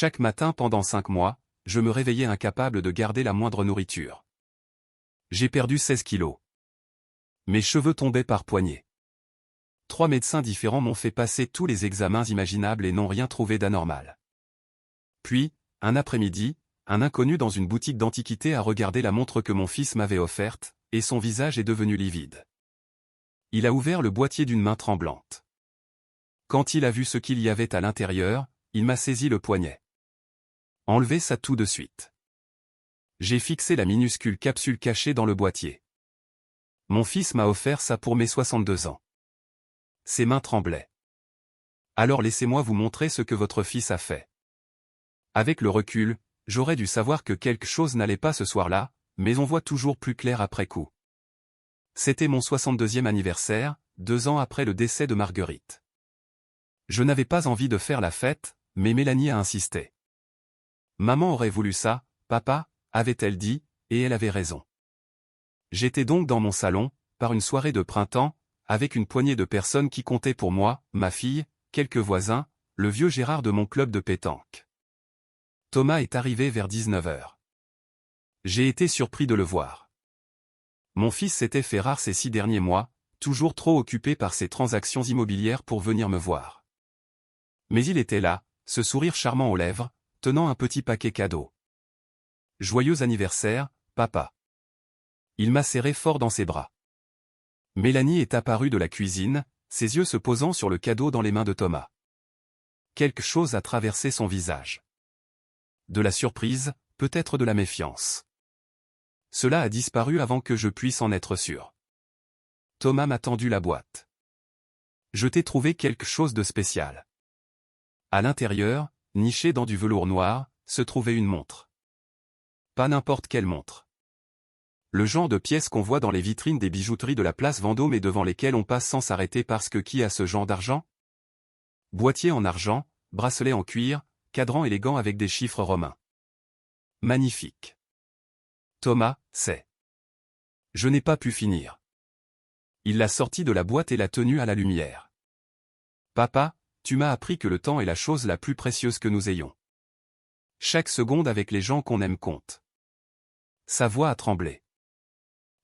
Chaque matin pendant 5 mois, je me réveillais incapable de garder la moindre nourriture. J'ai perdu 16 kilos. Mes cheveux tombaient par poignées. 3 médecins différents m'ont fait passer tous les examens imaginables et n'ont rien trouvé d'anormal. Puis, un après-midi, un inconnu dans une boutique d'antiquités a regardé la montre que mon fils m'avait offerte, et son visage est devenu livide. Il a ouvert le boîtier d'une main tremblante. Quand il a vu ce qu'il y avait à l'intérieur, il m'a saisi le poignet. Enlevez ça tout de suite. J'ai fixé la minuscule capsule cachée dans le boîtier. Mon fils m'a offert ça pour mes 62 ans. Ses mains tremblaient. Alors laissez-moi vous montrer ce que votre fils a fait. Avec le recul, j'aurais dû savoir que quelque chose n'allait pas ce soir-là, mais on voit toujours plus clair après coup. C'était mon 62e anniversaire, 2 ans après le décès de Marguerite. Je n'avais pas envie de faire la fête, mais Mélanie a insisté. Maman aurait voulu ça, papa, avait-elle dit, et elle avait raison. J'étais donc dans mon salon, par une soirée de printemps, avec une poignée de personnes qui comptaient pour moi, ma fille, quelques voisins, le vieux Gérard de mon club de pétanque. Thomas est arrivé vers 19h. J'ai été surpris de le voir. Mon fils s'était fait rare ces 6 derniers mois, toujours trop occupé par ses transactions immobilières pour venir me voir. Mais il était là, ce sourire charmant aux lèvres, tenant un petit paquet cadeau. Joyeux anniversaire, papa. Il m'a serré fort dans ses bras. Mélanie est apparue de la cuisine, ses yeux se posant sur le cadeau dans les mains de Thomas. Quelque chose a traversé son visage. De la surprise, peut-être de la méfiance. Cela a disparu avant que je puisse en être sûr. Thomas m'a tendu la boîte. Je t'ai trouvé quelque chose de spécial. À l'intérieur, nichée dans du velours noir, se trouvait une montre. Pas n'importe quelle montre. Le genre de pièces qu'on voit dans les vitrines des bijouteries de la place Vendôme et devant lesquelles on passe sans s'arrêter parce que qui a ce genre d'argent? Boîtier en argent, bracelet en cuir, cadran élégant avec des chiffres romains. Magnifique. Thomas, c'est. Je n'ai pas pu finir. Il l'a sorti de la boîte et l'a tenu à la lumière. Papa, tu m'as appris que le temps est la chose la plus précieuse que nous ayons. Chaque seconde avec les gens qu'on aime compte. Sa voix a tremblé.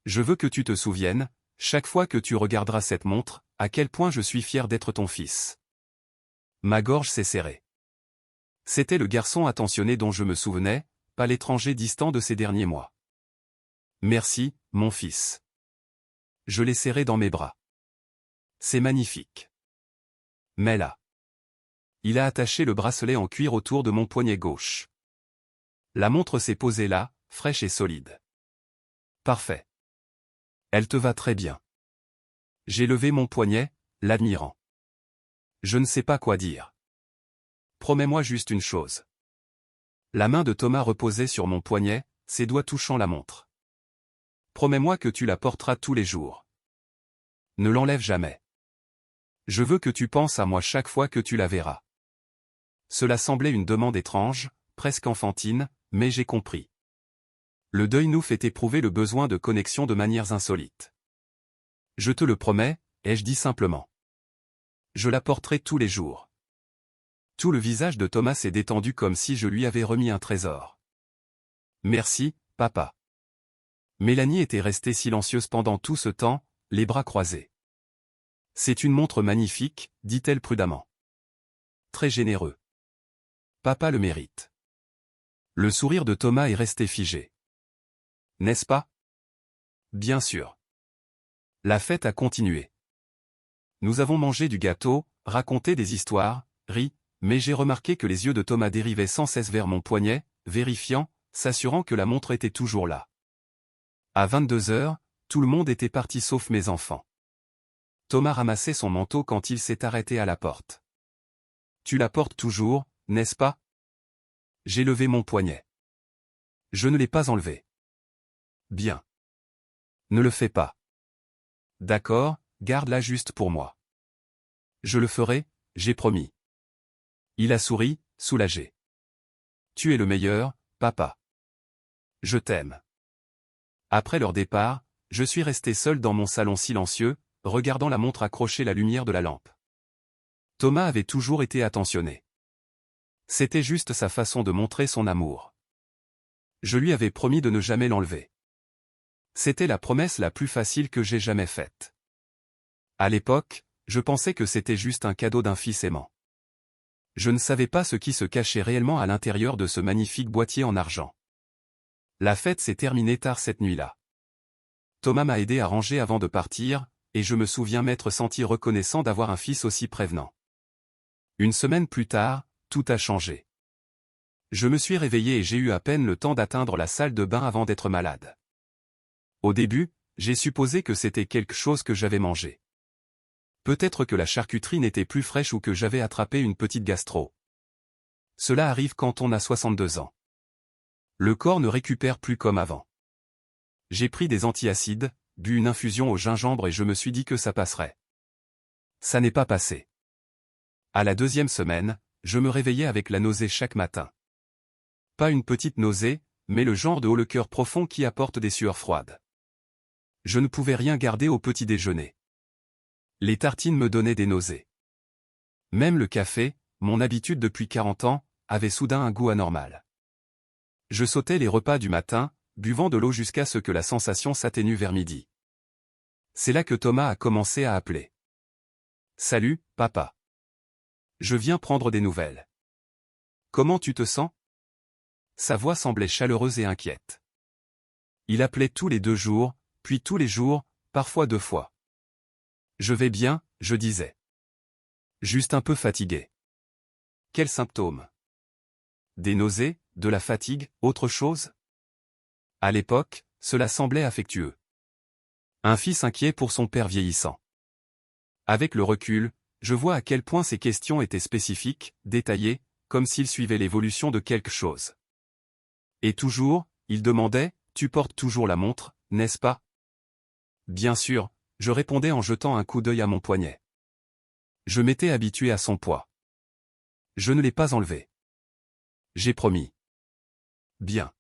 Je veux que tu te souviennes, chaque fois que tu regarderas cette montre, à quel point je suis fier d'être ton fils. Ma gorge s'est serrée. C'était le garçon attentionné dont je me souvenais, pas l'étranger distant de ces derniers mois. Merci, mon fils. Je l'ai serré dans mes bras. C'est magnifique. Mais là. Il a attaché le bracelet en cuir autour de mon poignet gauche. La montre s'est posée là, fraîche et solide. Parfait. Elle te va très bien. J'ai levé mon poignet, l'admirant. Je ne sais pas quoi dire. Promets-moi juste une chose. La main de Thomas reposait sur mon poignet, ses doigts touchant la montre. Promets-moi que tu la porteras tous les jours. Ne l'enlève jamais. Je veux que tu penses à moi chaque fois que tu la verras. Cela semblait une demande étrange, presque enfantine, mais j'ai compris. Le deuil nous fait éprouver le besoin de connexion de manières insolites. Je te le promets, ai-je dit simplement. Je la porterai tous les jours. Tout le visage de Thomas s'est détendu comme si je lui avais remis un trésor. Merci, papa. Mélanie était restée silencieuse pendant tout ce temps, les bras croisés. C'est une montre magnifique, dit-elle prudemment. Très généreux. Papa le mérite. Le sourire de Thomas est resté figé. N'est-ce pas? Bien sûr. La fête a continué. Nous avons mangé du gâteau, raconté des histoires, ri, mais j'ai remarqué que les yeux de Thomas dérivaient sans cesse vers mon poignet, vérifiant, s'assurant que la montre était toujours là. À 22h, tout le monde était parti sauf mes enfants. Thomas ramassait son manteau quand il s'est arrêté à la porte. Tu la portes toujours, n'est-ce pas? J'ai levé mon poignet. Je ne l'ai pas enlevé. Bien. Ne le fais pas. D'accord, garde-la juste pour moi. Je le ferai, j'ai promis. Il a souri, soulagé. Tu es le meilleur, papa. Je t'aime. Après leur départ, je suis resté seul dans mon salon silencieux, regardant la montre accrocher la lumière de la lampe. Thomas avait toujours été attentionné. C'était juste sa façon de montrer son amour. Je lui avais promis de ne jamais l'enlever. C'était la promesse la plus facile que j'ai jamais faite. À l'époque, je pensais que c'était juste un cadeau d'un fils aimant. Je ne savais pas ce qui se cachait réellement à l'intérieur de ce magnifique boîtier en argent. La fête s'est terminée tard cette nuit-là. Thomas m'a aidé à ranger avant de partir, et je me souviens m'être senti reconnaissant d'avoir un fils aussi prévenant. Une semaine plus tard, tout a changé. Je me suis réveillé et j'ai eu à peine le temps d'atteindre la salle de bain avant d'être malade. Au début, j'ai supposé que c'était quelque chose que j'avais mangé. Peut-être que la charcuterie n'était plus fraîche ou que j'avais attrapé une petite gastro. Cela arrive quand on a 62 ans. Le corps ne récupère plus comme avant. J'ai pris des antiacides, bu une infusion au gingembre et je me suis dit que ça passerait. Ça n'est pas passé. À la 2e semaine, je me réveillais avec la nausée chaque matin. Pas une petite nausée, mais le genre de haut-le-cœur profond qui apporte des sueurs froides. Je ne pouvais rien garder au petit déjeuner. Les tartines me donnaient des nausées. Même le café, mon habitude depuis 40 ans, avait soudain un goût anormal. Je sautais les repas du matin, buvant de l'eau jusqu'à ce que la sensation s'atténue vers midi. C'est là que Thomas a commencé à appeler. « Salut, papa. Je viens prendre des nouvelles. Comment tu te sens ?» Sa voix semblait chaleureuse et inquiète. Il appelait tous les 2 jours, puis tous les jours, parfois 2 fois. Je vais bien, je disais. Juste un peu fatigué. Quels symptômes? Des nausées, de la fatigue, autre chose? À l'époque, cela semblait affectueux. Un fils inquiet pour son père vieillissant. Avec le recul, je vois à quel point ces questions étaient spécifiques, détaillées, comme s'il suivait l'évolution de quelque chose. Et toujours, il demandait, « Tu portes toujours la montre, n'est-ce pas ?» Bien sûr, je répondais en jetant un coup d'œil à mon poignet. Je m'étais habitué à son poids. Je ne l'ai pas enlevé. J'ai promis. Bien.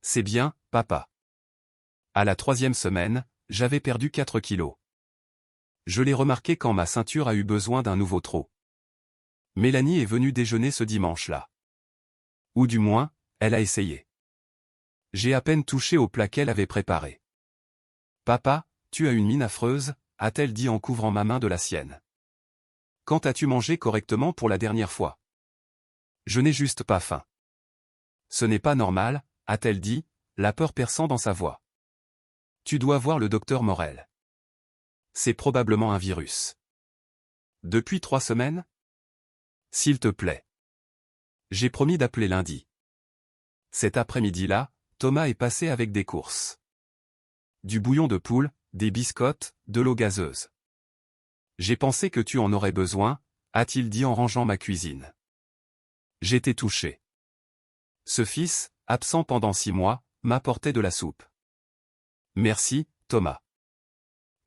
C'est bien, papa. À la 3e semaine, j'avais perdu 4 kilos. Je l'ai remarqué quand ma ceinture a eu besoin d'un nouveau trot. Mélanie est venue déjeuner ce dimanche-là. Ou du moins, elle a essayé. J'ai à peine touché au plat qu'elle avait préparé. « Papa, tu as une mine affreuse », a-t-elle dit en couvrant ma main de la sienne. « Quand as-tu mangé correctement pour la dernière fois ? Je n'ai juste pas faim. »« Ce n'est pas normal », a-t-elle dit, la peur perçant dans sa voix. « Tu dois voir le docteur Morel. C'est probablement un virus. » « Depuis 3 semaines ? » « S'il te plaît. » J'ai promis d'appeler lundi. Cet après-midi-là, Thomas est passé avec des courses. Du bouillon de poule, des biscottes, de l'eau gazeuse. « J'ai pensé que tu en aurais besoin », a-t-il dit en rangeant ma cuisine. J'étais touché. Ce fils, absent pendant 6 mois, m'apportait de la soupe. Merci, Thomas.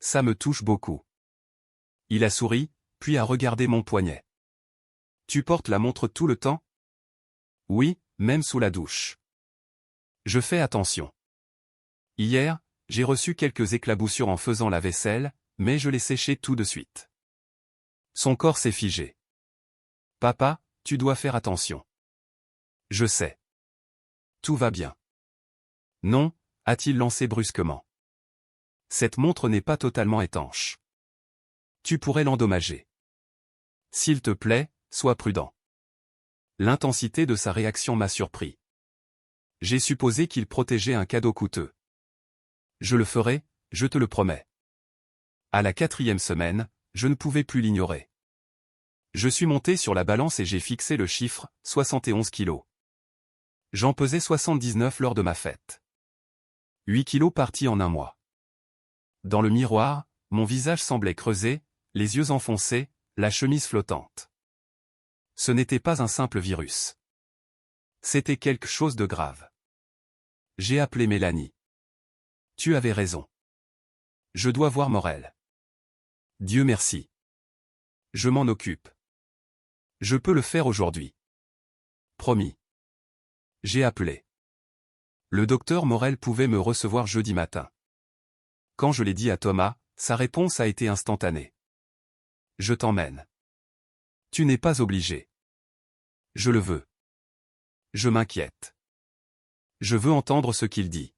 Ça me touche beaucoup. Il a souri, puis a regardé mon poignet. Tu portes la montre tout le temps? Oui, même sous la douche. Je fais attention. Hier, j'ai reçu quelques éclaboussures en faisant la vaisselle, mais je l'ai séché tout de suite. Son corps s'est figé. Papa, tu dois faire attention. Je sais. Tout va bien. Non, a-t-il lancé brusquement. Cette montre n'est pas totalement étanche. Tu pourrais l'endommager. S'il te plaît, sois prudent. L'intensité de sa réaction m'a surpris. J'ai supposé qu'il protégeait un cadeau coûteux. Je le ferai, je te le promets. À la 4e semaine, je ne pouvais plus l'ignorer. Je suis monté sur la balance et j'ai fixé le chiffre, 71 kilos. J'en pesais 79 lors de ma fête. 8 kilos partis en un mois. Dans le miroir, mon visage semblait creusé, les yeux enfoncés, la chemise flottante. Ce n'était pas un simple virus. C'était quelque chose de grave. J'ai appelé Mélanie. Tu avais raison. Je dois voir Morel. Dieu merci. Je m'en occupe. Je peux le faire aujourd'hui. Promis. J'ai appelé. Le docteur Morel pouvait me recevoir jeudi matin. Quand je l'ai dit à Thomas, sa réponse a été instantanée. Je t'emmène. Tu n'es pas obligé. Je le veux. Je m'inquiète. Je veux entendre ce qu'il dit.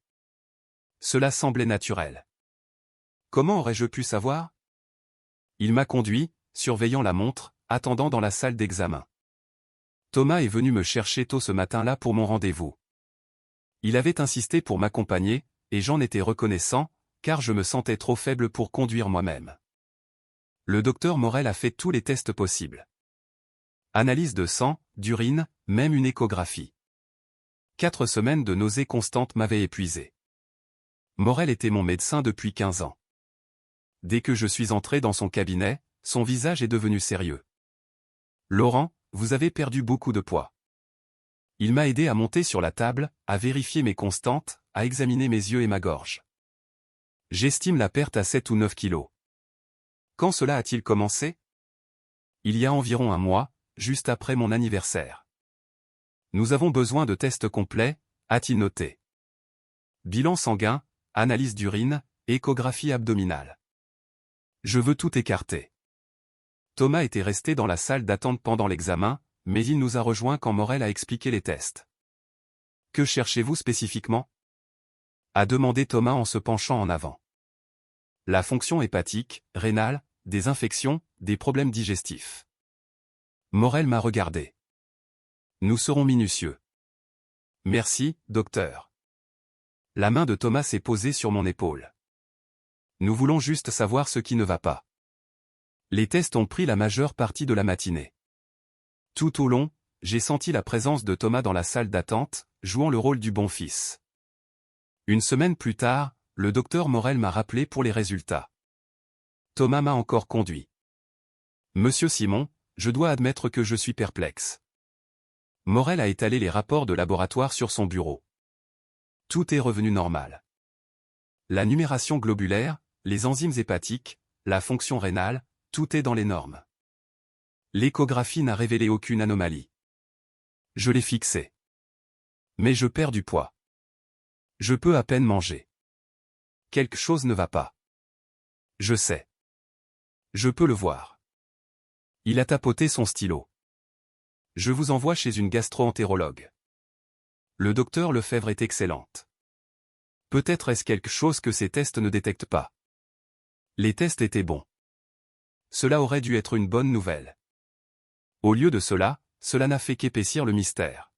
Cela semblait naturel. Comment aurais-je pu savoir? Il m'a conduit, surveillant la montre, attendant dans la salle d'examen. Thomas est venu me chercher tôt ce matin-là pour mon rendez-vous. Il avait insisté pour m'accompagner, et j'en étais reconnaissant, car je me sentais trop faible pour conduire moi-même. Le docteur Morel a fait tous les tests possibles. Analyse de sang, d'urine, même une échographie. 4 semaines de nausées constantes m'avaient épuisé. Morel était mon médecin depuis 15 ans. Dès que je suis entré dans son cabinet, son visage est devenu sérieux. « Laurent, vous avez perdu beaucoup de poids. » Il m'a aidé à monter sur la table, à vérifier mes constantes, à examiner mes yeux et ma gorge. J'estime la perte à 7 ou 9 kilos. Quand cela a-t-il commencé? Il y a environ un mois, juste après mon anniversaire. Nous avons besoin de tests complets, a-t-il noté. Bilan sanguin, analyse d'urine, échographie abdominale. Je veux tout écarter. Thomas était resté dans la salle d'attente pendant l'examen, mais il nous a rejoints quand Morel a expliqué les tests. Que cherchez-vous spécifiquement? A demandé Thomas en se penchant en avant. La fonction hépatique, rénale, des infections, des problèmes digestifs. Morel m'a regardé. Nous serons minutieux. Merci, docteur. La main de Thomas s'est posée sur mon épaule. Nous voulons juste savoir ce qui ne va pas. Les tests ont pris la majeure partie de la matinée. Tout au long, j'ai senti la présence de Thomas dans la salle d'attente, jouant le rôle du bon fils. Une semaine plus tard, le docteur Morel m'a rappelé pour les résultats. Thomas m'a encore conduit. Monsieur Simon, je dois admettre que je suis perplexe. Morel a étalé les rapports de laboratoire sur son bureau. Tout est revenu normal. La numération globulaire, les enzymes hépatiques, la fonction rénale, tout est dans les normes. L'échographie n'a révélé aucune anomalie. Je l'ai fixé. Mais je perds du poids. Je peux à peine manger. Quelque chose ne va pas. Je sais. Je peux le voir. Il a tapoté son stylo. Je vous envoie chez une gastro-entérologue. Le docteur Lefebvre est excellente. Peut-être est-ce quelque chose que ces tests ne détectent pas. Les tests étaient bons. Cela aurait dû être une bonne nouvelle. Au lieu de cela, cela n'a fait qu'épaissir le mystère.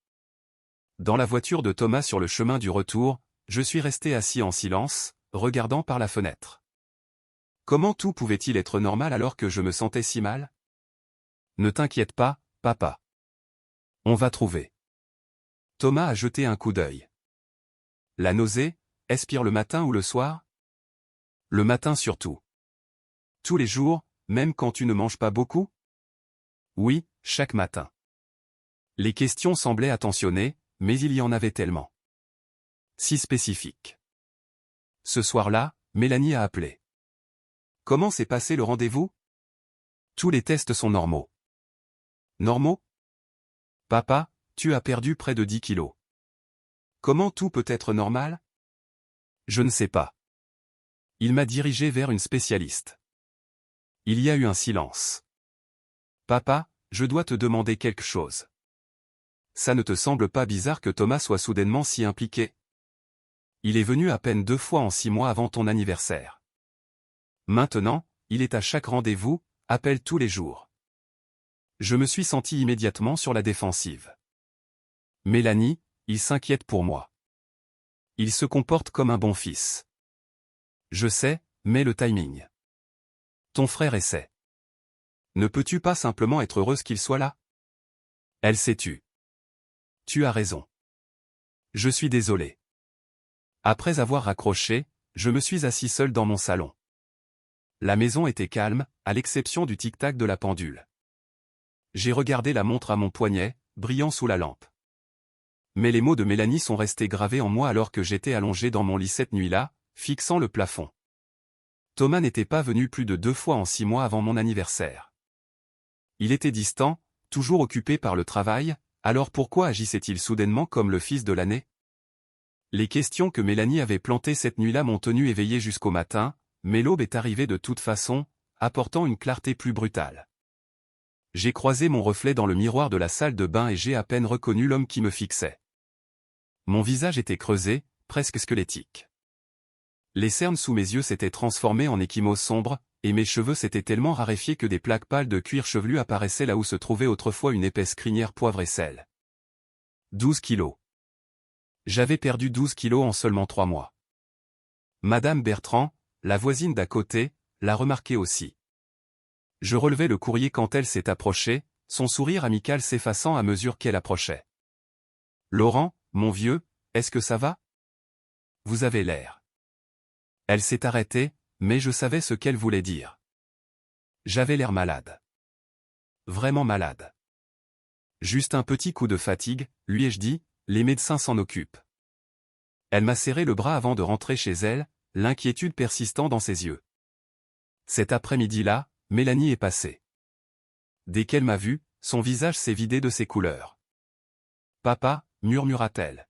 Dans la voiture de Thomas sur le chemin du retour, je suis resté assis en silence, regardant par la fenêtre. Comment tout pouvait-il être normal alors que je me sentais si mal? Ne t'inquiète pas, papa. On va trouver. Thomas a jeté un coup d'œil. La nausée, expire le matin ou le soir? Le matin surtout. Tous les jours, même quand tu ne manges pas beaucoup? Oui, chaque matin. Les questions semblaient attentionnées, mais il y en avait tellement. Si spécifiques. Ce soir-là, Mélanie a appelé. Comment s'est passé le rendez-vous? Tous les tests sont normaux. Normaux? Papa, tu as perdu près de 10 kilos. Comment tout peut être normal? Je ne sais pas. Il m'a dirigé vers une spécialiste. Il y a eu un silence. Papa, je dois te demander quelque chose. Ça ne te semble pas bizarre que Thomas soit soudainement si impliqué? Il est venu à peine 2 fois en 6 mois avant ton anniversaire. Maintenant, il est à chaque rendez-vous, appelle tous les jours. Je me suis senti immédiatement sur la défensive. Mélanie, il s'inquiète pour moi. Il se comporte comme un bon fils. Je sais, mais le timing. Ton frère essaie. Ne peux-tu pas simplement être heureuse qu'il soit là? Elle s'est tue. Tu as raison. Je suis désolé. Après avoir raccroché, je me suis assis seul dans mon salon. La maison était calme, à l'exception du tic-tac de la pendule. J'ai regardé la montre à mon poignet, brillant sous la lampe. Mais les mots de Mélanie sont restés gravés en moi alors que j'étais allongé dans mon lit cette nuit-là, fixant le plafond. Thomas n'était pas venu plus de 2 fois en 6 mois avant mon anniversaire. Il était distant, toujours occupé par le travail, alors pourquoi agissait-il soudainement comme le fils de l'année? Les questions que Mélanie avait plantées cette nuit-là m'ont tenu éveillé jusqu'au matin, mais l'aube est arrivée de toute façon, apportant une clarté plus brutale. J'ai croisé mon reflet dans le miroir de la salle de bain et j'ai à peine reconnu l'homme qui me fixait. Mon visage était creusé, presque squelettique. Les cernes sous mes yeux s'étaient transformées en ecchymoses sombres, et mes cheveux s'étaient tellement raréfiés que des plaques pâles de cuir chevelu apparaissaient là où se trouvait autrefois une épaisse crinière poivre et sel. 12 kilos. J'avais perdu 12 kilos en seulement 3 mois. Madame Bertrand, la voisine d'à côté, l'a remarqué aussi. Je relevai le courrier quand elle s'est approchée, son sourire amical s'effaçant à mesure qu'elle approchait. « Laurent, mon vieux, est-ce que ça va? Vous avez l'air. » Elle s'est arrêtée, mais je savais ce qu'elle voulait dire. J'avais l'air malade. Vraiment malade. Juste un petit coup de fatigue, lui ai-je dit, les médecins s'en occupent. Elle m'a serré le bras avant de rentrer chez elle, l'inquiétude persistant dans ses yeux. Cet après-midi-là, Mélanie est passée. Dès qu'elle m'a vu, son visage s'est vidé de ses couleurs. « Papa » murmura-t-elle.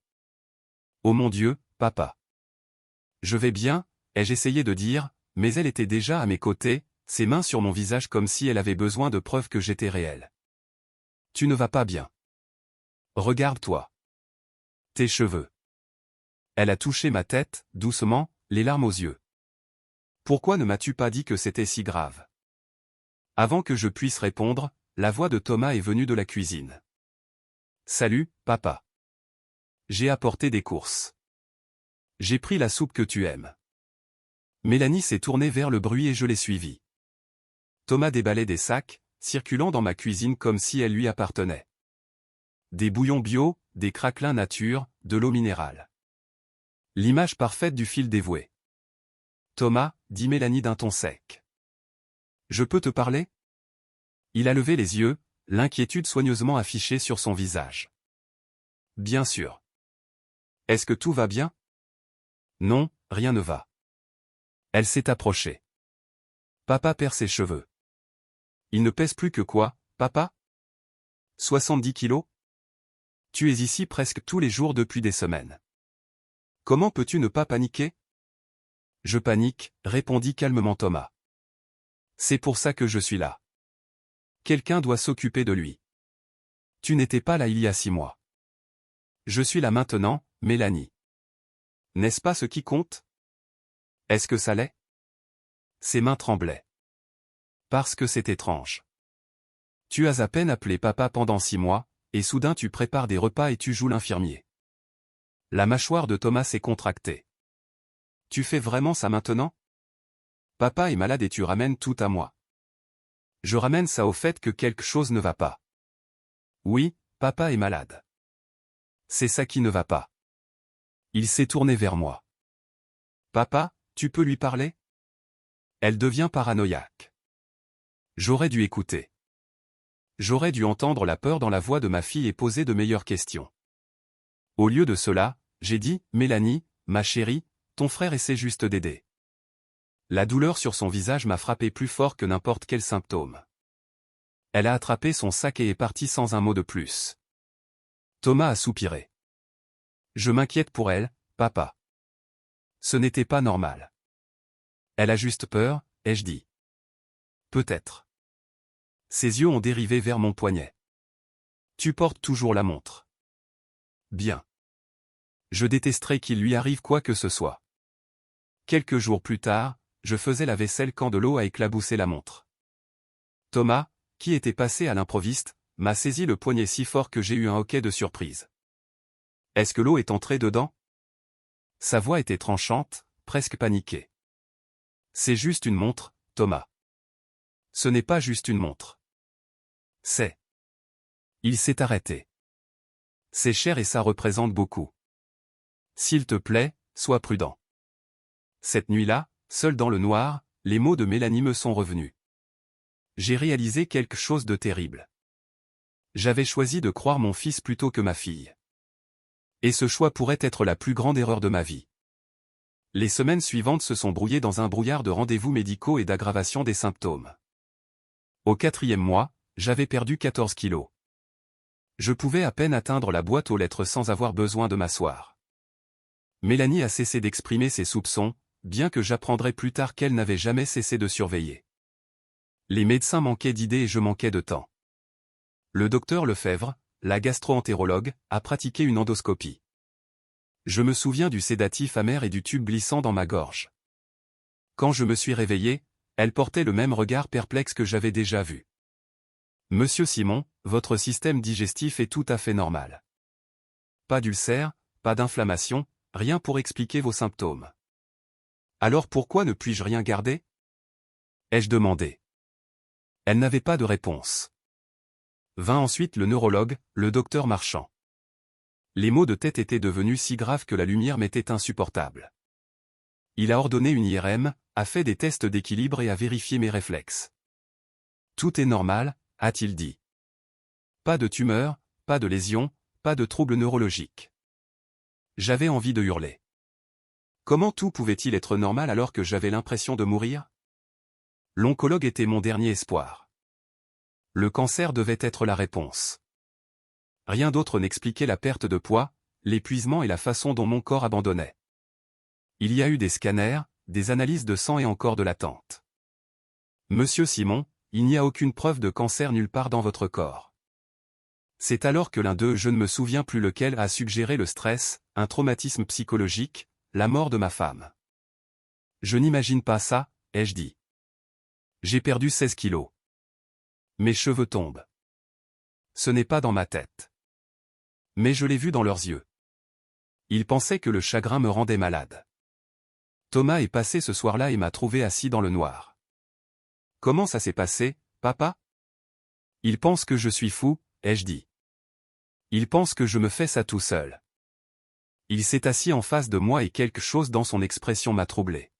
« Oh mon Dieu, papa. » « Je vais bien » ai-je essayé de dire, mais elle était déjà à mes côtés, ses mains sur mon visage comme si elle avait besoin de preuves que j'étais réel. « Tu ne vas pas bien. Regarde-toi. Tes cheveux. » Elle a touché ma tête, doucement, les larmes aux yeux. « Pourquoi ne m'as-tu pas dit que c'était si grave ?» Avant que je puisse répondre, la voix de Thomas est venue de la cuisine. « Salut, papa. J'ai apporté des courses. J'ai pris la soupe que tu aimes. » Mélanie s'est tournée vers le bruit et je l'ai suivie. Thomas déballait des sacs, circulant dans ma cuisine comme si elle lui appartenait. Des bouillons bio, des craquelins nature, de l'eau minérale. L'image parfaite du fil dévoué. « Thomas, » dit Mélanie d'un ton sec. « Je peux te parler ?» Il a levé les yeux, l'inquiétude soigneusement affichée sur son visage. « Bien sûr. Est-ce que tout va bien ? » Non, rien ne va. Elle s'est approchée. Papa perd ses cheveux. Il ne pèse plus que quoi, papa? 70 kilos? Tu es ici presque tous les jours depuis des semaines. Comment peux-tu ne pas paniquer? Je panique, répondit calmement Thomas. C'est pour ça que je suis là. Quelqu'un doit s'occuper de lui. Tu n'étais pas là il y a 6 mois. Je suis là maintenant, Mélanie. N'est-ce pas ce qui compte? Est-ce que ça l'est? Ses mains tremblaient. Parce que c'est étrange. Tu as à peine appelé papa pendant 6 mois, et soudain tu prépares des repas et tu joues l'infirmier. La mâchoire de Thomas s'est contractée. Tu fais vraiment ça maintenant? Papa est malade et tu ramènes tout à moi. Je ramène ça au fait que quelque chose ne va pas. Oui, papa est malade. C'est ça qui ne va pas. Il s'est tourné vers moi. Papa, tu peux lui parler? Elle devient paranoïaque. J'aurais dû écouter. J'aurais dû entendre la peur dans la voix de ma fille et poser de meilleures questions. Au lieu de cela, j'ai dit, Mélanie, ma chérie, ton frère essaie juste d'aider. La douleur sur son visage m'a frappé plus fort que n'importe quel symptôme. Elle a attrapé son sac et est partie sans un mot de plus. Thomas a soupiré. Je m'inquiète pour elle, papa. Ce n'était pas normal. Elle a juste peur, ai-je dit. Peut-être. Ses yeux ont dérivé vers mon poignet. Tu portes toujours la montre. Bien. Je détesterais qu'il lui arrive quoi que ce soit. Quelques jours plus tard, je faisais la vaisselle quand de l'eau a éclaboussé la montre. Thomas, qui était passé à l'improviste, m'a saisi le poignet si fort que j'ai eu un hoquet de surprise. Est-ce que l'eau est entrée dedans? Sa voix était tranchante, presque paniquée. C'est juste une montre, Thomas. Ce n'est pas juste une montre. C'est. Il s'est arrêté. C'est cher et ça représente beaucoup. S'il te plaît, sois prudent. Cette nuit-là, seul dans le noir, les mots de Mélanie me sont revenus. J'ai réalisé quelque chose de terrible. J'avais choisi de croire mon fils plutôt que ma fille. Et ce choix pourrait être la plus grande erreur de ma vie. Les semaines suivantes se sont brouillées dans un brouillard de rendez-vous médicaux et d'aggravation des symptômes. Au 4e mois, j'avais perdu 14 kilos. Je pouvais à peine atteindre la boîte aux lettres sans avoir besoin de m'asseoir. Mélanie a cessé d'exprimer ses soupçons, bien que j'apprendrai plus tard qu'elle n'avait jamais cessé de surveiller. Les médecins manquaient d'idées et je manquais de temps. Le docteur Lefebvre, la gastro-entérologue, a pratiqué une endoscopie. Je me souviens du sédatif amer et du tube glissant dans ma gorge. Quand je me suis réveillé, elle portait le même regard perplexe que j'avais déjà vu. Monsieur Simon, votre système digestif est tout à fait normal. Pas d'ulcère, pas d'inflammation, rien pour expliquer vos symptômes. Alors pourquoi ne puis-je rien garder? Ai-je demandé. Elle n'avait pas de réponse. Vint ensuite le neurologue, le docteur Marchand. Les maux de tête étaient devenus si graves que la lumière m'était insupportable. Il a ordonné une IRM, a fait des tests d'équilibre et a vérifié mes réflexes. Tout est normal, a-t-il dit. Pas de tumeur, pas de lésion, pas de troubles neurologiques. J'avais envie de hurler. Comment tout pouvait-il être normal alors que j'avais l'impression de mourir? L'oncologue était mon dernier espoir. Le cancer devait être la réponse. Rien d'autre n'expliquait la perte de poids, l'épuisement et la façon dont mon corps abandonnait. Il y a eu des scanners, des analyses de sang et encore de l'attente. Monsieur Simon, il n'y a aucune preuve de cancer nulle part dans votre corps. C'est alors que l'un d'eux, je ne me souviens plus lequel, a suggéré le stress, un traumatisme psychologique, la mort de ma femme. Je n'imagine pas ça, ai-je dit. J'ai perdu 16 kilos. Mes cheveux tombent. Ce n'est pas dans ma tête. Mais je l'ai vu dans leurs yeux. Ils pensaient que le chagrin me rendait malade. Thomas est passé ce soir-là et m'a trouvé assis dans le noir. Comment ça s'est passé, papa? Il pense que je suis fou, ai-je dit. Il pense que je me fais ça tout seul. Il s'est assis en face de moi et quelque chose dans son expression m'a troublé.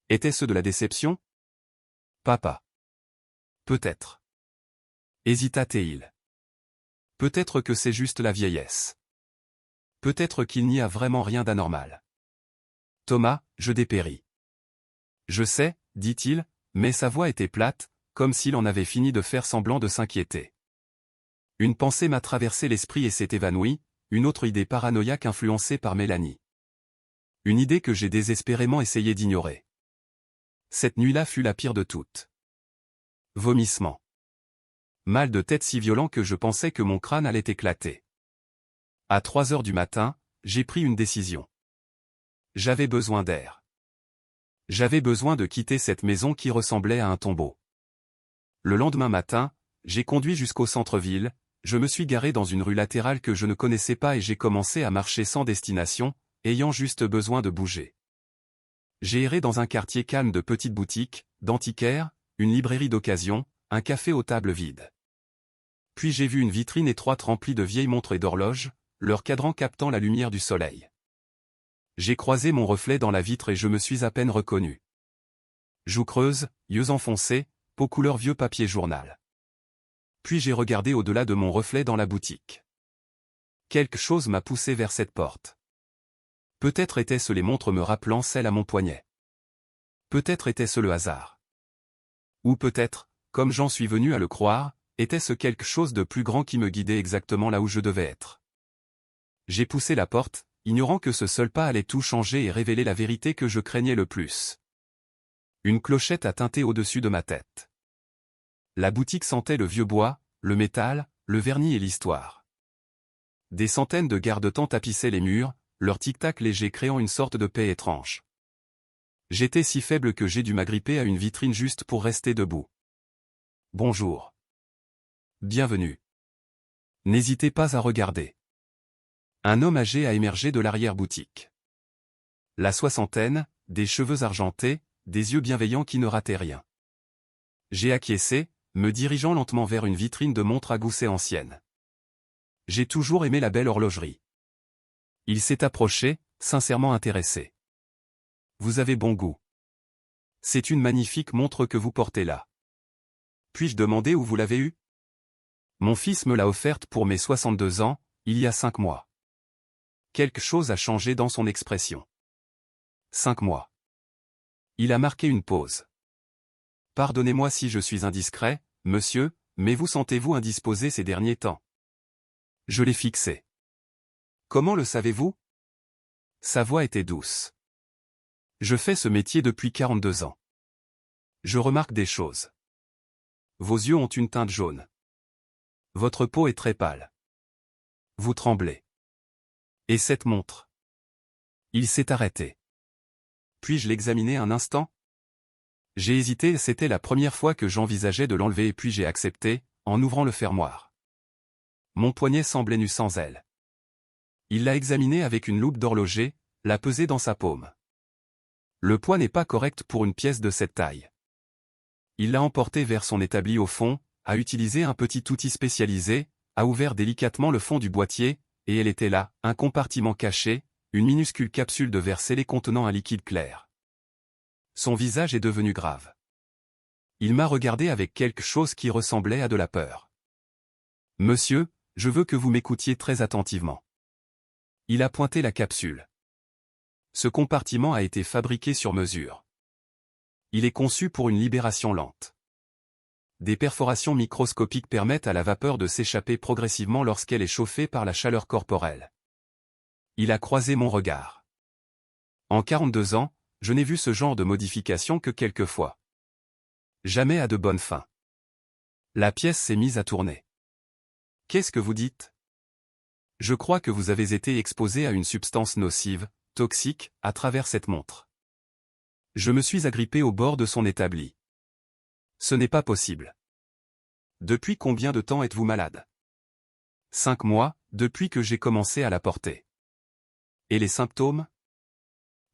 Était-ce de la déception? Papa. Peut-être. Hésita-t-il. Peut-être que c'est juste la vieillesse. Peut-être qu'il n'y a vraiment rien d'anormal. Thomas, je dépéris. Je sais, dit-il, mais sa voix était plate, comme s'il en avait fini de faire semblant de s'inquiéter. Une pensée m'a traversé l'esprit et s'est évanouie, une autre idée paranoïaque influencée par Mélanie. Une idée que j'ai désespérément essayé d'ignorer. Cette nuit-là fut la pire de toutes. Vomissement. Mal de tête si violent que je pensais que mon crâne allait éclater. À 3 heures du matin, j'ai pris une décision. J'avais besoin d'air. J'avais besoin de quitter cette maison qui ressemblait à un tombeau. Le lendemain matin, j'ai conduit jusqu'au centre-ville, je me suis garé dans une rue latérale que je ne connaissais pas et j'ai commencé à marcher sans destination, ayant juste besoin de bouger. J'ai erré dans un quartier calme de petites boutiques, d'antiquaires, une librairie d'occasion, un café aux tables vides. Puis j'ai vu une vitrine étroite remplie de vieilles montres et d'horloges, leur cadran captant la lumière du soleil. J'ai croisé mon reflet dans la vitre et je me suis à peine reconnu. Joues creuses, yeux enfoncés, peau couleur vieux papier journal. Puis j'ai regardé au-delà de mon reflet dans la boutique. Quelque chose m'a poussé vers cette porte. Peut-être étaient-ce les montres me rappelant celle à mon poignet. Peut-être était-ce le hasard. Ou peut-être, comme j'en suis venu à le croire, était-ce quelque chose de plus grand qui me guidait exactement là où je devais être. J'ai poussé la porte, ignorant que ce seul pas allait tout changer et révéler la vérité que je craignais le plus. Une clochette a tinté au-dessus de ma tête. La boutique sentait le vieux bois, le métal, le vernis et l'histoire. Des centaines de garde-temps tapissaient les murs, leur tic-tac léger créant une sorte de paix étrange. J'étais si faible que j'ai dû m'agripper à une vitrine juste pour rester debout. Bonjour. Bienvenue. N'hésitez pas à regarder. Un homme âgé a émergé de l'arrière-boutique. La soixantaine, des cheveux argentés, des yeux bienveillants qui ne rataient rien. J'ai acquiescé, me dirigeant lentement vers une vitrine de montres à gousset ancienne. J'ai toujours aimé la belle horlogerie. Il s'est approché, sincèrement intéressé. Vous avez bon goût. C'est une magnifique montre que vous portez là. Puis-je demander où vous l'avez eue? Mon fils me l'a offerte pour mes 62 ans, il y a 5 mois. Quelque chose a changé dans son expression. 5 mois. Il a marqué une pause. Pardonnez-moi si je suis indiscret, monsieur, mais vous sentez-vous indisposé ces derniers temps? Je l'ai fixé. Comment le savez-vous? Sa voix était douce. Je fais ce métier depuis 42 ans. Je remarque des choses. Vos yeux ont une teinte jaune. Votre peau est très pâle. Vous tremblez. Et cette montre? Il s'est arrêté. Puis-je l'examiner un instant? J'ai hésité, c'était la première fois que j'envisageais de l'enlever et puis j'ai accepté, en ouvrant le fermoir. Mon poignet semblait nu sans elle. Il l'a examiné avec une loupe d'horloger, l'a pesé dans sa paume. Le poids n'est pas correct pour une pièce de cette taille. Il l'a emporté vers son établi au fond, a utilisé un petit outil spécialisé, a ouvert délicatement le fond du boîtier, et elle était là, un compartiment caché, une minuscule capsule de verre scellé contenant un liquide clair. Son visage est devenu grave. Il m'a regardé avec quelque chose qui ressemblait à de la peur. « Monsieur, je veux que vous m'écoutiez très attentivement. » Il a pointé la capsule. Ce compartiment a été fabriqué sur mesure. Il est conçu pour une libération lente. Des perforations microscopiques permettent à la vapeur de s'échapper progressivement lorsqu'elle est chauffée par la chaleur corporelle. Il a croisé mon regard. En 42 ans, je n'ai vu ce genre de modification que quelques fois. Jamais à de bonnes fins. La pièce s'est mise à tourner. « Qu'est-ce que vous dites? Je crois que vous avez été exposé à une substance nocive, toxique, à travers cette montre. » Je me suis agrippé au bord de son établi. Ce n'est pas possible. Depuis combien de temps êtes-vous malade? 5 mois, depuis que j'ai commencé à la porter. Et les symptômes?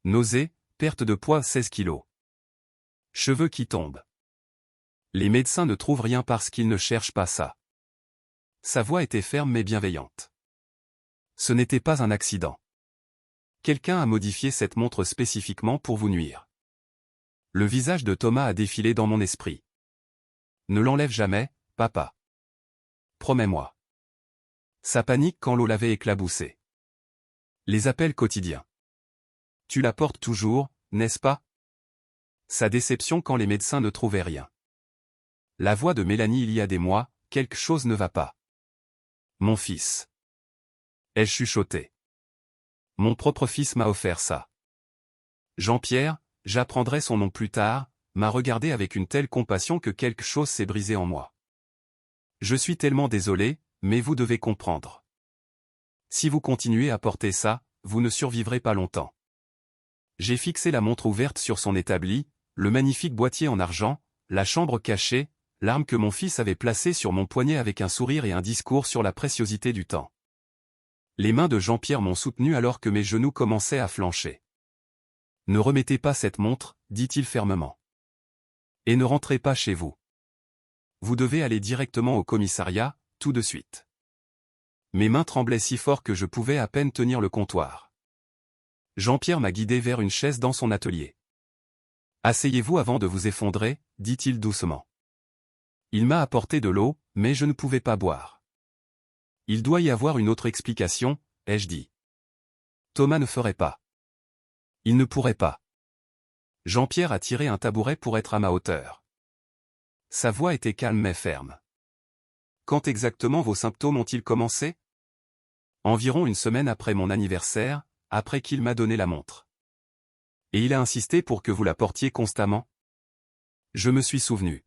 Nausées, perte de poids 16 kilos. Cheveux qui tombent. Les médecins ne trouvent rien parce qu'ils ne cherchent pas ça. Sa voix était ferme mais bienveillante. Ce n'était pas un accident. Quelqu'un a modifié cette montre spécifiquement pour vous nuire. Le visage de Thomas a défilé dans mon esprit. Ne l'enlève jamais, papa. Promets-moi. Sa panique quand l'eau l'avait éclaboussé. Les appels quotidiens. Tu la portes toujours, n'est-ce pas? Sa déception quand les médecins ne trouvaient rien. La voix de Mélanie il y a des mois, quelque chose ne va pas. Mon fils. Elle chuchotait. Mon propre fils m'a offert ça. Jean-Pierre, j'apprendrai son nom plus tard, m'a regardé avec une telle compassion que quelque chose s'est brisé en moi. Je suis tellement désolé, mais vous devez comprendre. Si vous continuez à porter ça, vous ne survivrez pas longtemps. J'ai fixé la montre ouverte sur son établi, le magnifique boîtier en argent, la chambre cachée, l'arme que mon fils avait placée sur mon poignet avec un sourire et un discours sur la préciosité du temps. Les mains de Jean-Pierre m'ont soutenu alors que mes genoux commençaient à flancher. « Ne remettez pas cette montre, dit-il fermement. Et ne rentrez pas chez vous. Vous devez aller directement au commissariat, tout de suite. » Mes mains tremblaient si fort que je pouvais à peine tenir le comptoir. Jean-Pierre m'a guidé vers une chaise dans son atelier. « Asseyez-vous avant de vous effondrer, dit-il doucement. Il m'a apporté de l'eau, mais je ne pouvais pas boire. Il doit y avoir une autre explication, ai-je dit. Thomas ne ferait pas. Il ne pourrait pas. Jean-Pierre a tiré un tabouret pour être à ma hauteur. Sa voix était calme mais ferme. Quand exactement vos symptômes ont-ils commencé? Environ une semaine après mon anniversaire, après qu'il m'a donné la montre. Et il a insisté pour que vous la portiez constamment? Je me suis souvenu.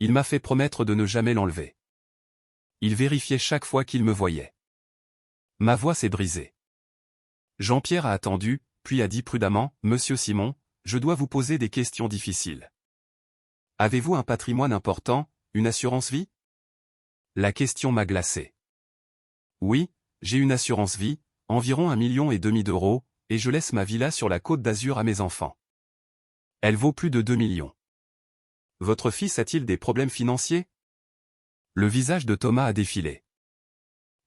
Il m'a fait promettre de ne jamais l'enlever. Il vérifiait chaque fois qu'il me voyait. Ma voix s'est brisée. Jean-Pierre a attendu, puis a dit prudemment, « Monsieur Simon, je dois vous poser des questions difficiles. Avez-vous un patrimoine important, une assurance vie ?» La question m'a glacé. Oui, j'ai une assurance vie, environ 1,5 million d'euros, et je laisse ma villa sur la Côte d'Azur à mes enfants. Elle vaut plus de 2 millions. Votre fils a-t-il des problèmes financiers? Le visage de Thomas a défilé.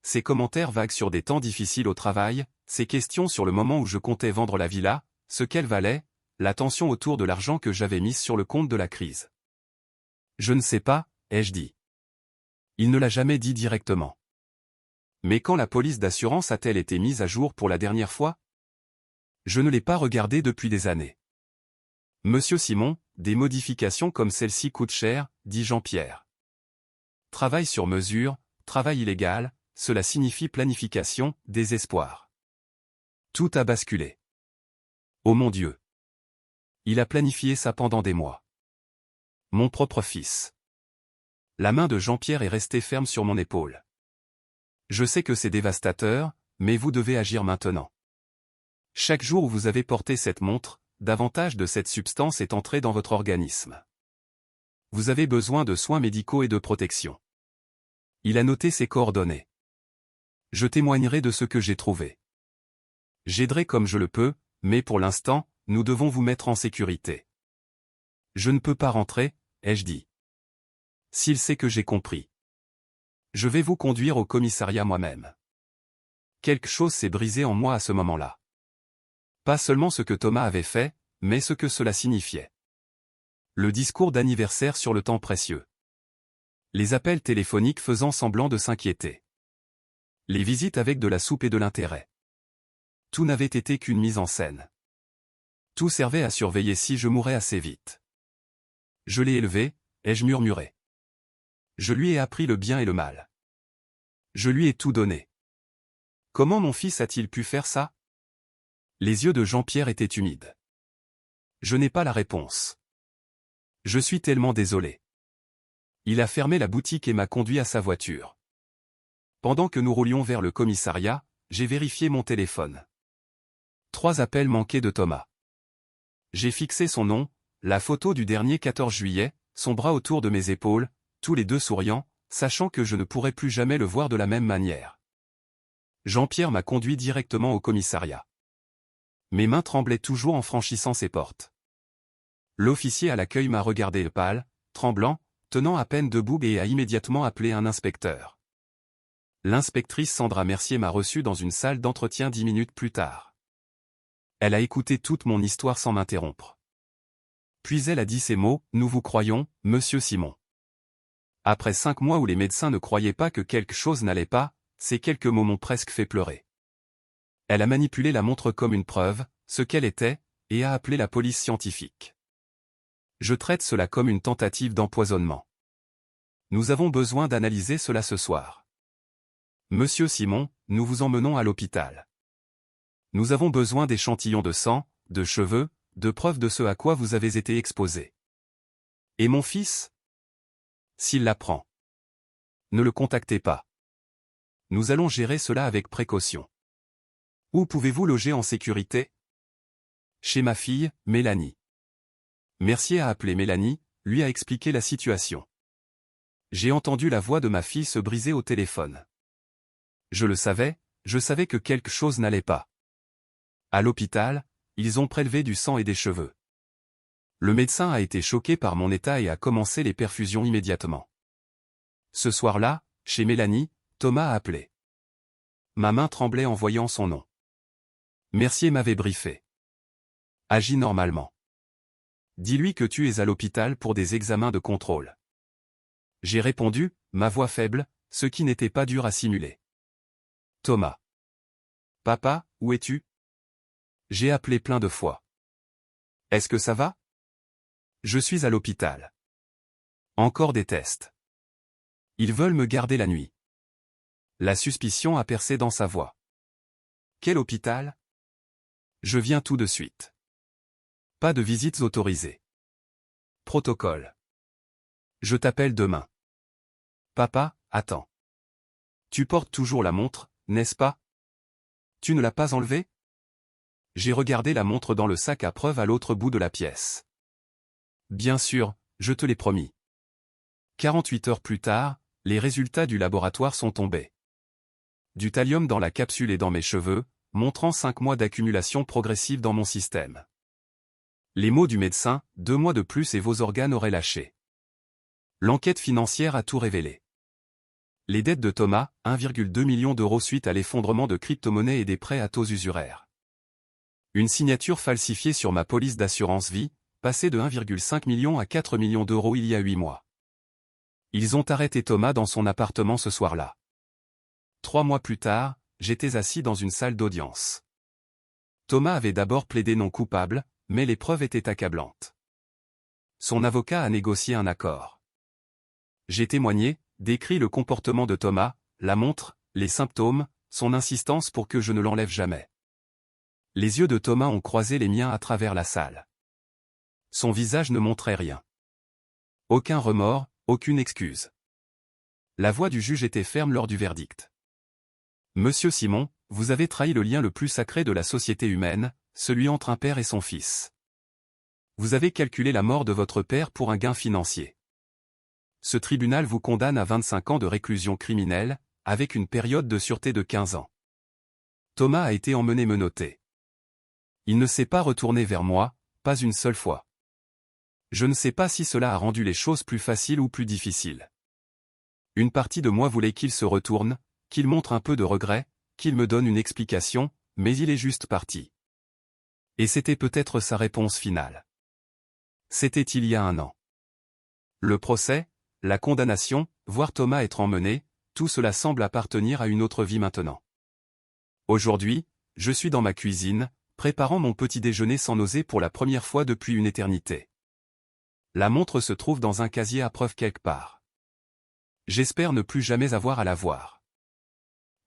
Ses commentaires vagues sur des temps difficiles au travail, ses questions sur le moment où je comptais vendre la villa, ce qu'elle valait, la tension autour de l'argent que j'avais mis sur le compte de la crise. Je ne sais pas, ai-je dit. Il ne l'a jamais dit directement. Mais quand la police d'assurance a-t-elle été mise à jour pour la dernière fois? Je ne l'ai pas regardée depuis des années. Monsieur Simon, des modifications comme celle-ci coûtent cher, dit Jean-Pierre. Travail sur mesure, travail illégal, cela signifie planification, désespoir. Tout a basculé. Oh mon Dieu! Il a planifié ça pendant des mois. Mon propre fils. La main de Jean-Pierre est restée ferme sur mon épaule. Je sais que c'est dévastateur, mais vous devez agir maintenant. Chaque jour où vous avez porté cette montre, davantage de cette substance est entrée dans votre organisme. Vous avez besoin de soins médicaux et de protection. Il a noté ses coordonnées. Je témoignerai de ce que j'ai trouvé. J'aiderai comme je le peux, mais pour l'instant, nous devons vous mettre en sécurité. Je ne peux pas rentrer, ai-je dit. S'il sait que j'ai compris. Je vais vous conduire au commissariat moi-même. Quelque chose s'est brisé en moi à ce moment-là. Pas seulement ce que Thomas avait fait, mais ce que cela signifiait. Le discours d'anniversaire sur le temps précieux. Les appels téléphoniques faisant semblant de s'inquiéter. Les visites avec de la soupe et de l'intérêt. Tout n'avait été qu'une mise en scène. Tout servait à surveiller si je mourais assez vite. Je l'ai élevé, ai-je murmuré. Je lui ai appris le bien et le mal. Je lui ai tout donné. Comment mon fils a-t-il pu faire ça? Les yeux de Jean-Pierre étaient humides. Je n'ai pas la réponse. Je suis tellement désolé. Il a fermé la boutique et m'a conduit à sa voiture. Pendant que nous roulions vers le commissariat, j'ai vérifié mon téléphone. 3 appels manqués de Thomas. J'ai fixé son nom, la photo du dernier 14 juillet, son bras autour de mes épaules, tous les deux souriants, sachant que je ne pourrais plus jamais le voir de la même manière. Jean-Pierre m'a conduit directement au commissariat. Mes mains tremblaient toujours en franchissant ces portes. L'officier à l'accueil m'a regardé pâle, tremblant, tenant à peine debout et a immédiatement appelé un inspecteur. L'inspectrice Sandra Mercier m'a reçu dans une salle d'entretien 10 minutes plus tard. Elle a écouté toute mon histoire sans m'interrompre. Puis elle a dit ces mots, « Nous vous croyons, monsieur Simon ». Après 5 mois où les médecins ne croyaient pas que quelque chose n'allait pas, ces quelques mots m'ont presque fait pleurer. Elle a manipulé la montre comme une preuve, ce qu'elle était, et a appelé la police scientifique. Je traite cela comme une tentative d'empoisonnement. Nous avons besoin d'analyser cela ce soir. Monsieur Simon, nous vous emmenons à l'hôpital. Nous avons besoin d'échantillons de sang, de cheveux, de preuves de ce à quoi vous avez été exposé. Et mon fils? S'il l'apprend. Ne le contactez pas. Nous allons gérer cela avec précaution. Où pouvez-vous loger en sécurité? Chez ma fille, Mélanie. Mercier a appelé Mélanie, lui a expliqué la situation. J'ai entendu la voix de ma fille se briser au téléphone. Je le savais, je savais que quelque chose n'allait pas. À l'hôpital, ils ont prélevé du sang et des cheveux. Le médecin a été choqué par mon état et a commencé les perfusions immédiatement. Ce soir-là, chez Mélanie, Thomas a appelé. Ma main tremblait en voyant son nom. Mercier m'avait briefé. Agis normalement. Dis-lui que tu es à l'hôpital pour des examens de contrôle. J'ai répondu, ma voix faible, ce qui n'était pas dur à simuler. Thomas. Papa, où es-tu? J'ai appelé plein de fois. Est-ce que ça va? Je suis à l'hôpital. Encore des tests. Ils veulent me garder la nuit. La suspicion a percé dans sa voix. Quel hôpital? Je viens tout de suite. Pas de visites autorisées. Protocole. Je t'appelle demain. Papa, attends. Tu portes toujours la montre, n'est-ce pas? Tu ne l'as pas enlevée? J'ai regardé la montre dans le sac à preuve à l'autre bout de la pièce. Bien sûr, je te l'ai promis. 48 heures plus tard, les résultats du laboratoire sont tombés. Du thallium dans la capsule et dans mes cheveux, montrant 5 mois d'accumulation progressive dans mon système. Les mots du médecin, 2 mois de plus et vos organes auraient lâché. L'enquête financière a tout révélé. Les dettes de Thomas, 1,2 million d'euros suite à l'effondrement de crypto-monnaies et des prêts à taux usuraires. Une signature falsifiée sur ma police d'assurance vie, passée de 1,5 million à 4 millions d'euros il y a 8 mois. Ils ont arrêté Thomas dans son appartement ce soir-là. 3 mois plus tard, j'étais assis dans une salle d'audience. Thomas avait d'abord plaidé non coupable, mais les preuves étaient accablantes. Son avocat a négocié un accord. J'ai témoigné, décrit le comportement de Thomas, la montre, les symptômes, son insistance pour que je ne l'enlève jamais. Les yeux de Thomas ont croisé les miens à travers la salle. Son visage ne montrait rien. Aucun remords, aucune excuse. La voix du juge était ferme lors du verdict. Monsieur Simon, vous avez trahi le lien le plus sacré de la société humaine, celui entre un père et son fils. Vous avez calculé la mort de votre père pour un gain financier. Ce tribunal vous condamne à 25 ans de réclusion criminelle, avec une période de sûreté de 15 ans. Thomas a été emmené menotté. Il ne s'est pas retourné vers moi, pas une seule fois. Je ne sais pas si cela a rendu les choses plus faciles ou plus difficiles. Une partie de moi voulait qu'il se retourne, qu'il montre un peu de regret, qu'il me donne une explication, mais il est juste parti. Et c'était peut-être sa réponse finale. C'était il y a 1 an. Le procès, la condamnation, voir Thomas être emmené, tout cela semble appartenir à une autre vie maintenant. Aujourd'hui, je suis dans ma cuisine, préparant mon petit déjeuner sans nauser pour la première fois depuis une éternité. La montre se trouve dans un casier à preuve quelque part. J'espère ne plus jamais avoir à la voir.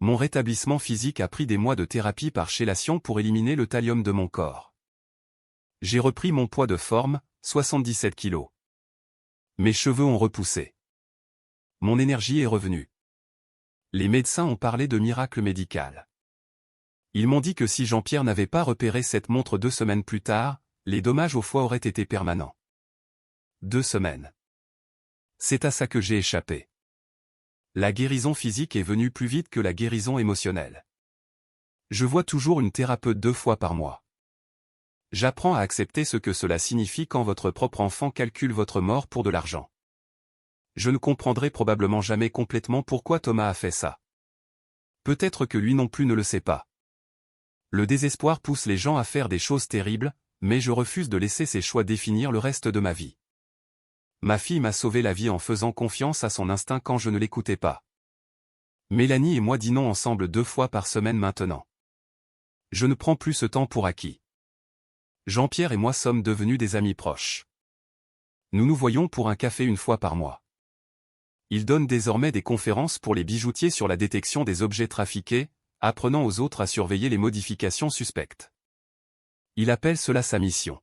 Mon rétablissement physique a pris des mois de thérapie par chélation pour éliminer le thallium de mon corps. J'ai repris mon poids de forme, 77 kilos. Mes cheveux ont repoussé. Mon énergie est revenue. Les médecins ont parlé de miracle médical. Ils m'ont dit que si Jean-Pierre n'avait pas repéré cette montre 2 semaines plus tard, les dommages au foie auraient été permanents. 2 semaines. C'est à ça que j'ai échappé. La guérison physique est venue plus vite que la guérison émotionnelle. Je vois toujours une thérapeute 2 fois par mois. J'apprends à accepter ce que cela signifie quand votre propre enfant calcule votre mort pour de l'argent. Je ne comprendrai probablement jamais complètement pourquoi Thomas a fait ça. Peut-être que lui non plus ne le sait pas. Le désespoir pousse les gens à faire des choses terribles, mais je refuse de laisser ses choix définir le reste de ma vie. Ma fille m'a sauvé la vie en faisant confiance à son instinct quand je ne l'écoutais pas. Mélanie et moi dînons ensemble 2 fois par semaine maintenant. Je ne prends plus ce temps pour acquis. Jean-Pierre et moi sommes devenus des amis proches. Nous nous voyons pour un café 1 fois par mois. Il donne désormais des conférences pour les bijoutiers sur la détection des objets trafiqués, apprenant aux autres à surveiller les modifications suspectes. Il appelle cela sa mission.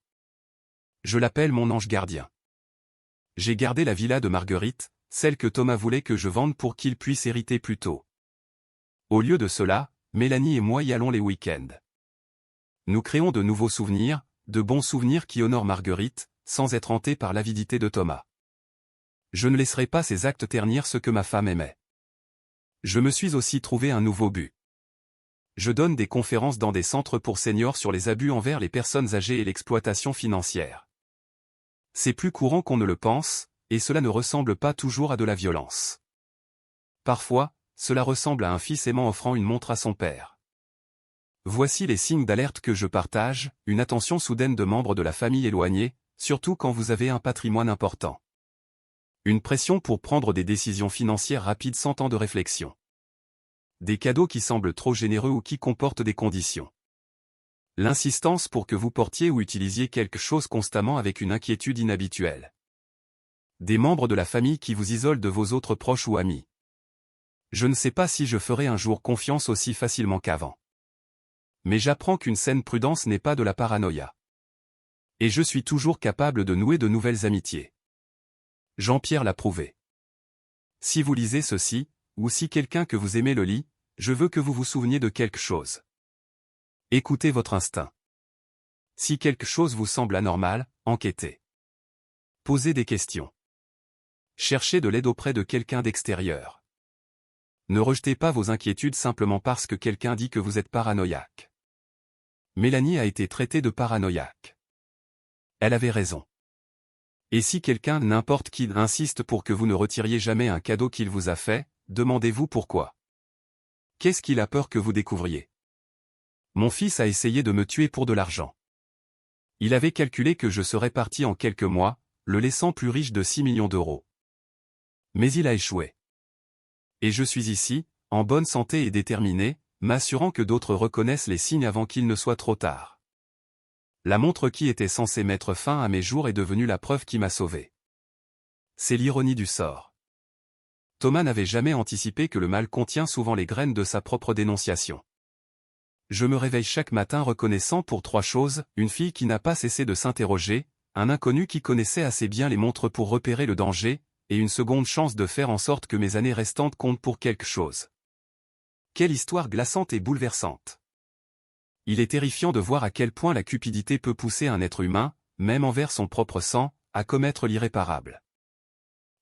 Je l'appelle mon ange gardien. J'ai gardé la villa de Marguerite, celle que Thomas voulait que je vende pour qu'il puisse hériter plus tôt. Au lieu de cela, Mélanie et moi y allons les week-ends. Nous créons de nouveaux souvenirs, de bons souvenirs qui honorent Marguerite, sans être hantés par l'avidité de Thomas. Je ne laisserai pas ces actes ternir ce que ma femme aimait. Je me suis aussi trouvé un nouveau but. Je donne des conférences dans des centres pour seniors sur les abus envers les personnes âgées et l'exploitation financière. C'est plus courant qu'on ne le pense, et cela ne ressemble pas toujours à de la violence. Parfois, cela ressemble à un fils aimant offrant une montre à son père. Voici les signes d'alerte que je partage, une attention soudaine de membres de la famille éloignés, surtout quand vous avez un patrimoine important. Une pression pour prendre des décisions financières rapides sans temps de réflexion. Des cadeaux qui semblent trop généreux ou qui comportent des conditions. L'insistance pour que vous portiez ou utilisiez quelque chose constamment avec une inquiétude inhabituelle. Des membres de la famille qui vous isolent de vos autres proches ou amis. Je ne sais pas si je ferai un jour confiance aussi facilement qu'avant. Mais j'apprends qu'une saine prudence n'est pas de la paranoïa. Et je suis toujours capable de nouer de nouvelles amitiés. Jean-Pierre l'a prouvé. Si vous lisez ceci, ou si quelqu'un que vous aimez le lit, je veux que vous vous souveniez de quelque chose. Écoutez votre instinct. Si quelque chose vous semble anormal, enquêtez. Posez des questions. Cherchez de l'aide auprès de quelqu'un d'extérieur. Ne rejetez pas vos inquiétudes simplement parce que quelqu'un dit que vous êtes paranoïaque. Mélanie a été traitée de paranoïaque. Elle avait raison. Et si quelqu'un, n'importe qui, insiste pour que vous ne retiriez jamais un cadeau qu'il vous a fait, demandez-vous pourquoi. Qu'est-ce qu'il a peur que vous découvriez? Mon fils a essayé de me tuer pour de l'argent. Il avait calculé que je serais parti en quelques mois, le laissant plus riche de 6 millions d'euros. Mais il a échoué. Et je suis ici, en bonne santé et déterminé, m'assurant que d'autres reconnaissent les signes avant qu'il ne soit trop tard. La montre qui était censée mettre fin à mes jours est devenue la preuve qui m'a sauvé. C'est l'ironie du sort. Thomas n'avait jamais anticipé que le mal contient souvent les graines de sa propre dénonciation. Je me réveille chaque matin reconnaissant pour 3 choses, une fille qui n'a pas cessé de s'interroger, un inconnu qui connaissait assez bien les montres pour repérer le danger, et une seconde chance de faire en sorte que mes années restantes comptent pour quelque chose. Quelle histoire glaçante et bouleversante. Il est terrifiant de voir à quel point la cupidité peut pousser un être humain, même envers son propre sang, à commettre l'irréparable.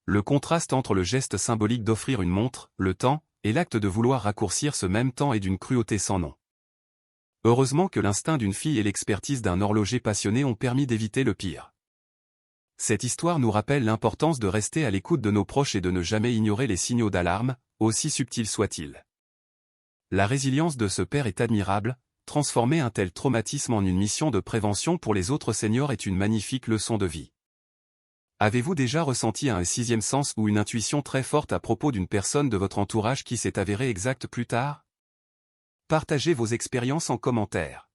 Le contraste entre le geste symbolique d'offrir une montre, le temps, et l'acte de vouloir raccourcir ce même temps est d'une cruauté sans nom. Heureusement que l'instinct d'une fille et l'expertise d'un horloger passionné ont permis d'éviter le pire. Cette histoire nous rappelle l'importance de rester à l'écoute de nos proches et de ne jamais ignorer les signaux d'alarme, aussi subtils soient-ils. La résilience de ce père est admirable, transformer un tel traumatisme en une mission de prévention pour les autres seniors est une magnifique leçon de vie. Avez-vous déjà ressenti un sixième sens ou une intuition très forte à propos d'une personne de votre entourage qui s'est avérée exacte plus tard? Partagez vos expériences en commentaire.